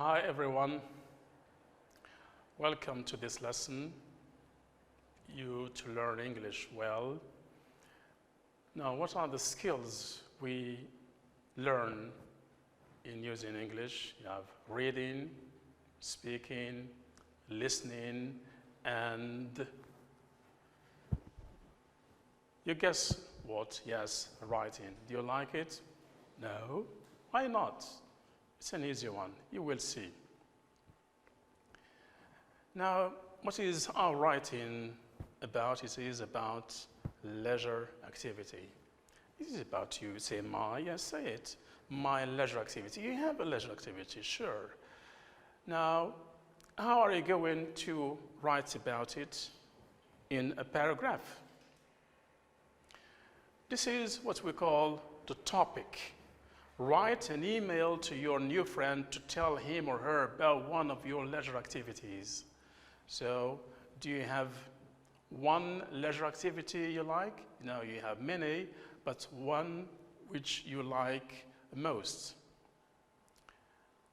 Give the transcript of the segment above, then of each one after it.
Hi everyone, welcome to this lesson, you to learn English well. Now, what are the skills we learn in using English? You have reading, speaking, listening, and you guess what? Yes, writing. Do you like it? No? Why not? It's an easy one. You will see. Now, what is our writing about? It is about leisure activity. It is about you. Say my, yes, say it. My leisure activity. You have a leisure activity, sure. Now, how are you going to write about it in a paragraph? This is what we call the topic. Write an email to your new friend to tell him or her about one of your leisure activities. So, do you have one leisure activity you like? No, you have many, but one which you like most.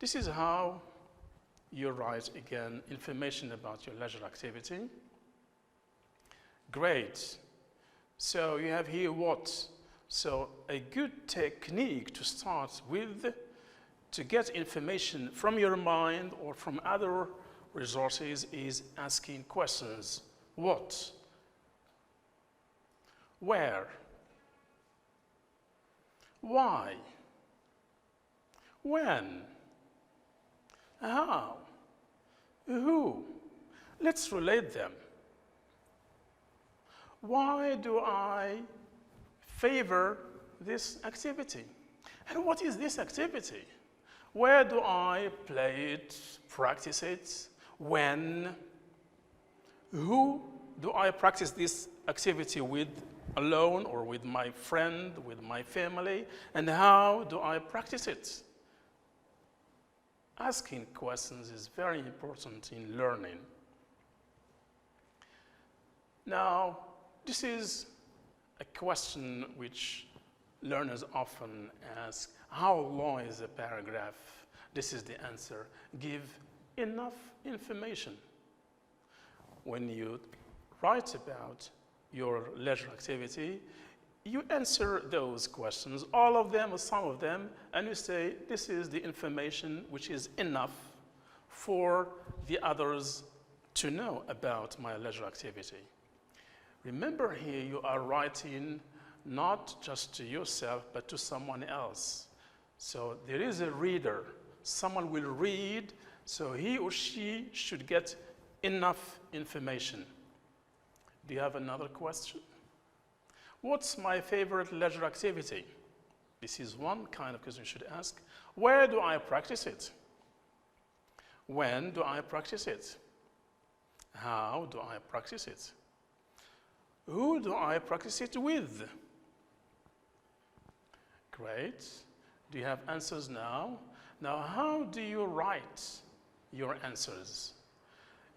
This is how you write, again, information about your leisure activity. Great. So you have here what? So a good technique to start with to get information from your mind or from other resources is asking questions. What? Where? Why? When? How? Who? Let's relate them. Why do I favor this activity? And what is this activity? Where do I play it, practice it? When? Who do I practice this activity with, alone or with my friend, with my family? And how do I practice it? Asking questions is very important in learning. Now, this is a question which learners often ask. How long is a paragraph? This is the answer. Give enough information. When you write about your leisure activity, you answer those questions, all of them or some of them, and you say, this is the information which is enough for the others to know about my leisure activity. Remember here, you are writing not just to yourself, but to someone else. So there is a reader. Someone will read, so he or she should get enough information. Do you have another question? What's my favorite leisure activity? This is one kind of question you should ask. Where do I practice it? When do I practice it? How do I practice it? Who do I practice it with? Great. Do you have answers now? Now, how do you write your answers?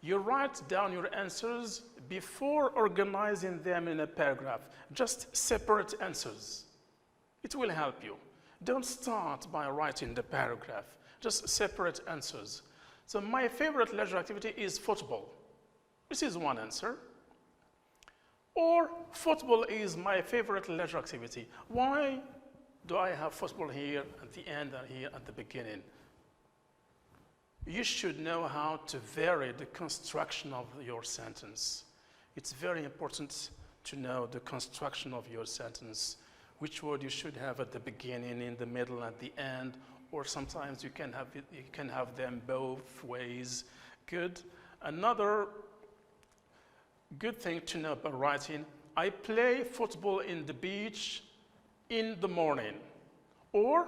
You write down your answers before organizing them in a paragraph. Just separate answers. It will help you. Don't start by writing the paragraph. Just separate answers. So my favorite leisure activity is football. This is one answer. Or football is my favorite leisure activity. Why do I have football here at the end and here at the beginning? You should know how to vary the construction of your sentence. It's very important to know the construction of your sentence, which word you should have at the beginning, in the middle, at the end, or sometimes you can have them both ways. Good. Another good thing to know about writing, I play football in the beach in the morning. Or,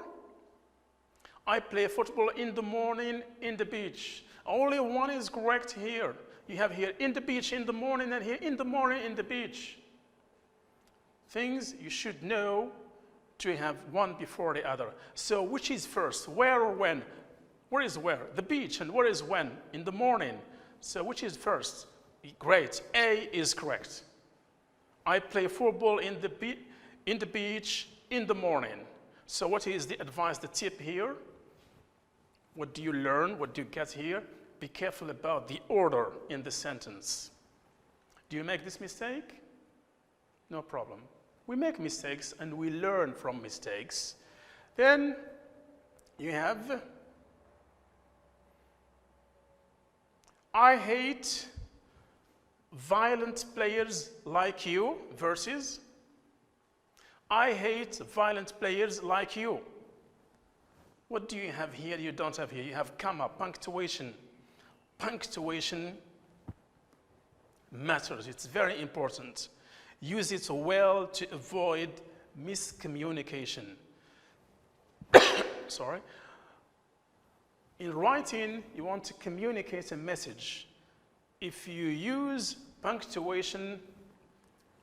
I play football in the morning in the beach. Only one is correct here. You have here in the beach in the morning and here in the morning in the beach. Things you should know to have one before the other. So which is first, where or when? Where is where? The beach. And where is when? In the morning. So which is first? Great, A is correct. I play football in the beach in the morning. So what is the advice, the tip here? What do you learn? What do you get here? Be careful about the order in the sentence. Do you make this mistake? No problem. We make mistakes and we learn from mistakes. Then you have, I hate violent players like you versus, I hate violent players like you. What do you have here you don't have here? You have comma, punctuation. Punctuation matters. It's very important. Use it well to avoid miscommunication. Sorry. In writing, you want to communicate a message. If you use punctuation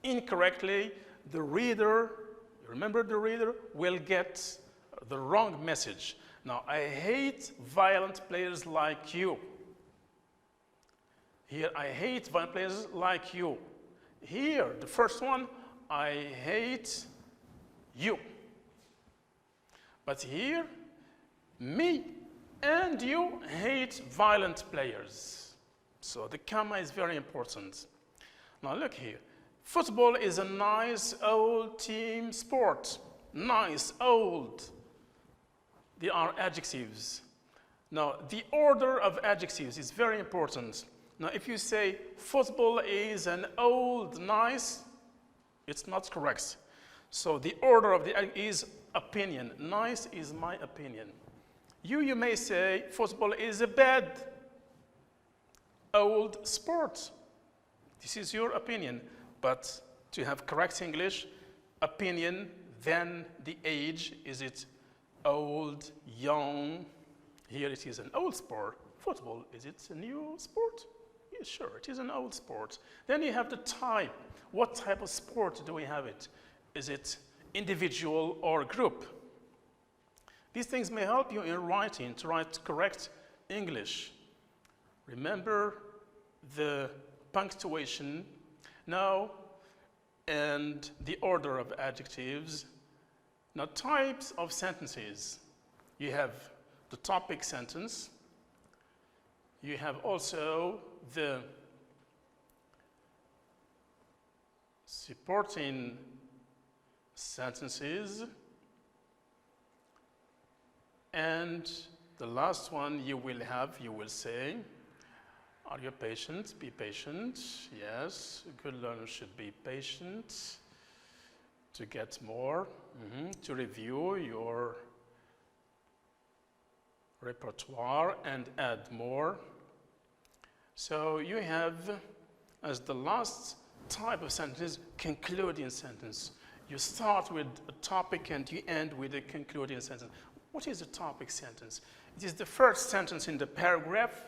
incorrectly, the reader, remember the reader, will get the wrong message. Now, I hate violent players like you. Here, I hate violent players like you. Here, the first one, I hate you. But here, me and you hate violent players. So the comma is very important. Now look here. Football is a nice old team sport. Nice, old. They are adjectives. Now the order of adjectives is very important. Now if you say football is an old, nice, it's not correct. So the order of the adjective is opinion. Nice is my opinion. You may say football is a bad, old sport. This is your opinion. But to have correct English, opinion, then the age, is it old, young? Here it is an old sport. Football, is it a new sport? Yeah, sure, it is an old sport. Then you have the type. What type of sport do we have it? Is it individual or group? These things may help you in writing, to write correct English. Remember the punctuation now and the order of adjectives. Now, types of sentences. You have the topic sentence. You have also the supporting sentences. And the last one you will say, are you patient? Be patient. Yes, a good learner should be patient to get more, to review your repertoire and add more. So you have, as the last type of sentence, concluding sentence. You start with a topic and you end with a concluding sentence. What is a topic sentence? It is the first sentence in the paragraph.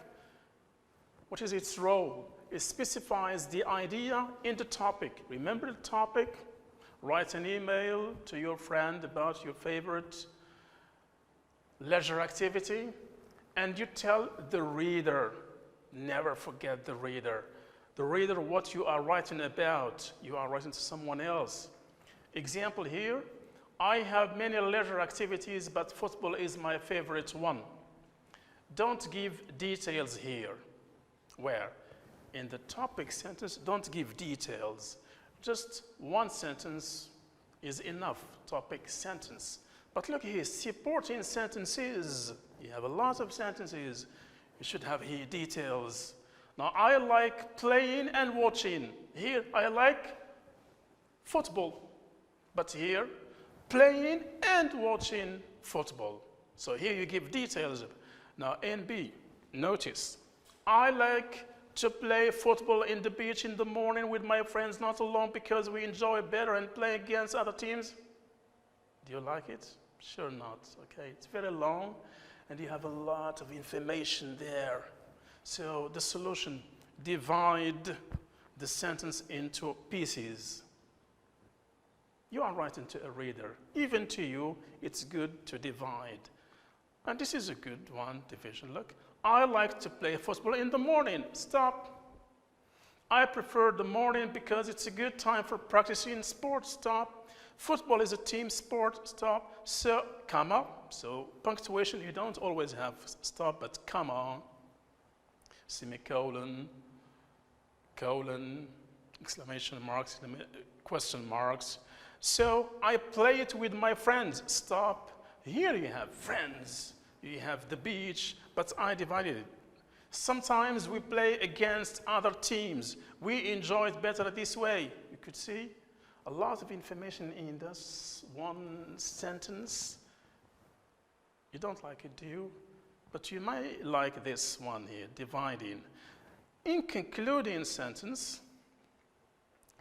What is its role? It specifies the idea in the topic. Remember the topic? Write an email to your friend about your favorite leisure activity, and you tell the reader. Never forget the reader. The reader, what you are writing about. You are writing to someone else. Example here, I have many leisure activities, but football is my favorite one. Don't give details here. Where? In the topic sentence, don't give details. Just one sentence is enough, topic sentence. But look here, supporting sentences. You have a lot of sentences. You should have here details. Now, I like playing and watching. Here, I like football. But here, playing and watching football. So here you give details. Now, A and B, notice. I like to play football in the beach in the morning with my friends, not alone, because we enjoy better and play against other teams. Do you like it? Sure not, okay? It's very long, and you have a lot of information there. So the solution, divide the sentence into pieces. You are writing to a reader. Even to you, it's good to divide. And this is a good one, division. Look, I like to play football in the morning. Stop. I prefer the morning because it's a good time for practicing sports. Stop. Football is a team sport, stop. So, comma. So, punctuation, you don't always have stop, but comma, semicolon, colon, exclamation marks, question marks. So, I play it with my friends, stop. Here you have friends, you have the beach, but I divided it. Sometimes we play against other teams. We enjoy it better this way. You could see a lot of information in this one sentence. You don't like it, do you? But you might like this one here, dividing. In concluding sentence,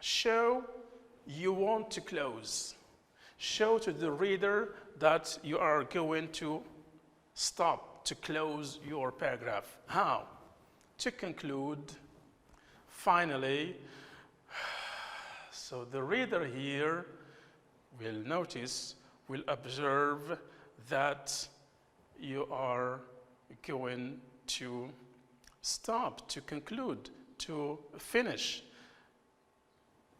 show you want to close. Show to the reader that you are going to stop, to close your paragraph. How? To conclude, finally, so the reader here will notice, will observe that you are going to stop, to conclude, to finish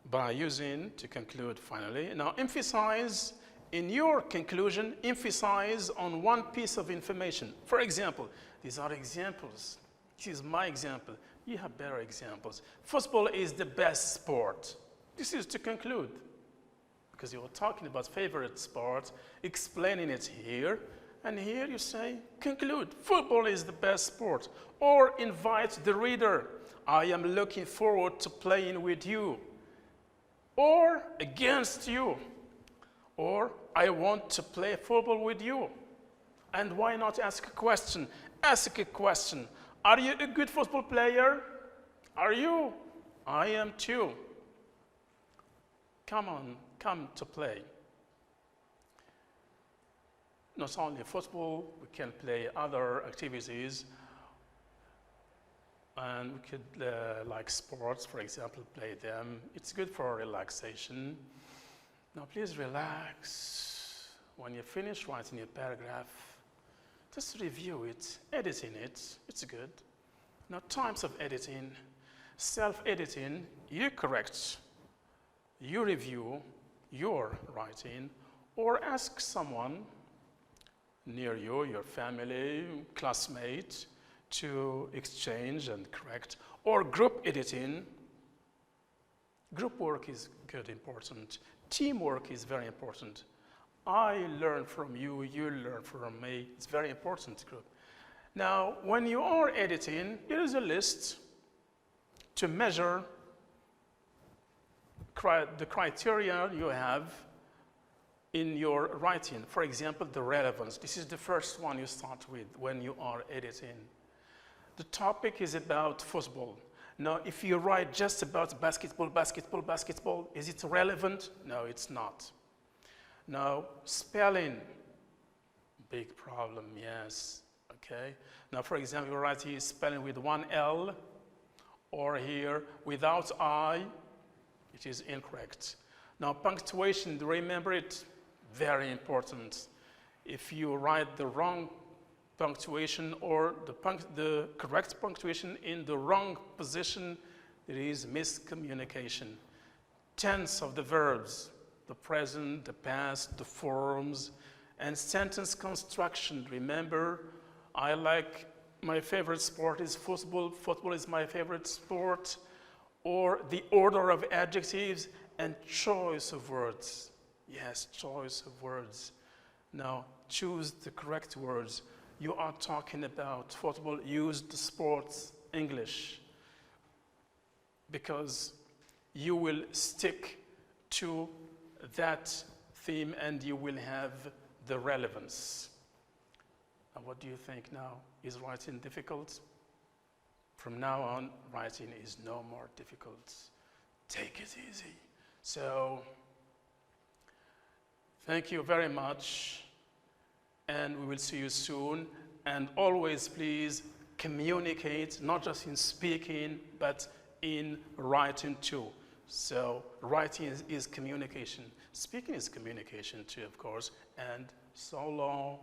by using to conclude finally. Now emphasize in your conclusion, emphasize on one piece of information. For example, these are examples. This is my example. You have better examples. Football is the best sport. This is to conclude, because you were talking about favorite sport, explaining it here, and here you say, conclude, football is the best sport. Or invite the reader, I am looking forward to playing with you. Or against you. Or I want to play football with you. And why not ask a question? Ask a question. Are you a good football player? Are you? I am too. Come on, come to play. Not only football, we can play other activities. And we could, like sports, for example, play them. It's good for relaxation. Now, please relax. When you finish writing your paragraph, just review it, editing it. It's good. Now, types of editing. Self-editing, you correct, you review your writing, or ask someone near you, your family, classmate, to exchange and correct. Or group editing. Group work is good, important. Teamwork is very important. I learn from you, you learn from me. It's very important group. Now, when you are editing, there is a list to measure the criteria you have in your writing. For example, the relevance. This is the first one you start with when you are editing. The topic is about football. Now, if you write just about basketball, is it relevant? No, it's not. Now, spelling, big problem, yes, okay. Now, for example, you write here spelling with one L, or here without I, it is incorrect. Now, punctuation, remember it, very important. If you write the wrong punctuation or the correct punctuation in the wrong position, there is miscommunication. Tense of the verbs, the present, the past, the forms, and sentence construction. Remember, my favorite sport is football. Football is my favorite sport. Or the order of adjectives and choice of words. Yes, choice of words. Now, choose the correct words. You are talking about football, use the sports English, because you will stick to that theme and you will have the relevance. Now, what do you think now? Is writing difficult? From now on, writing is no more difficult. Take it easy. So, thank you very much, and we will see you soon. And always, please, communicate, not just in speaking, but in writing too. So, writing is communication. Speaking is communication too, of course. And so long.